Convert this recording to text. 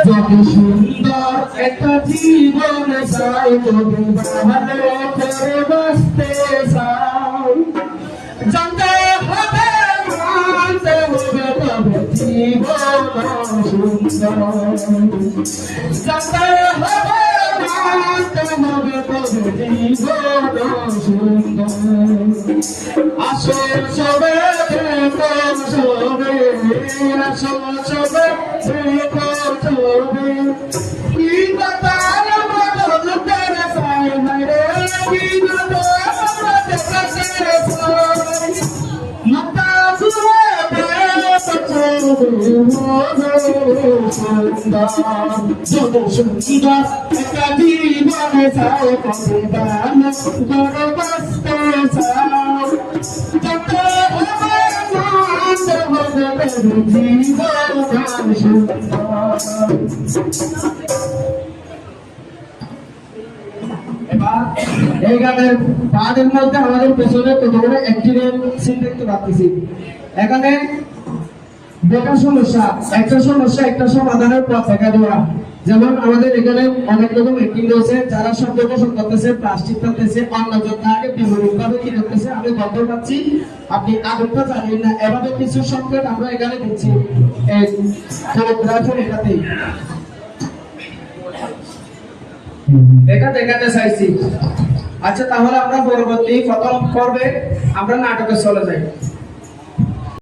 যত সুন্দর একটা জীবন চাই যদি ভালো করে বাঁচতে চাও জানতে হবে মানতে হবে তবে জীবন সুন্দর জানতে হবে মানতে হবে তবে জীবন সুন্দর আসল সবে দেখো সবে আসল সবে দেখো সবে কি বাতাল বদল করে সাই রে কি বাতাল বদল করে সাই মাতা সুরে সুন্দর একটা জীবনে চাই কবিবান বড় বাঁচতে চাও যত হবে মানতে হবে জীবন সুন্দর। এই গানের তাদের মধ্যে আমাদের পেছনে কতগুলো অ্যাক্সিডেন্ট সিন দেখতে পাচ্ছি। এখানে বেকার সমস্যা একটা সমাধানের পথ দেখা দেওয়া, যেমন আমাদের এখানে অনেক রকম অ্যাক্টিং রয়েছে, যারা শব্দ দূষণ করতেছে, প্লাস্টিক টানতেছে, অন্য জনকে বিপরীতভাবে কি করতেছে আমি বলতে পারছি, আপনি আগুনটা জানেন না, এভাবে কিছু সংকেত আমরা এখানে দিচ্ছি এই ফটোগ্রাফের এটাতেই এটা দেখাতে চাইছি। আচ্ছা, তাহলে আমরা পরবর্তী প্রথম পর্বে আমরা নাটকে চলে যাই।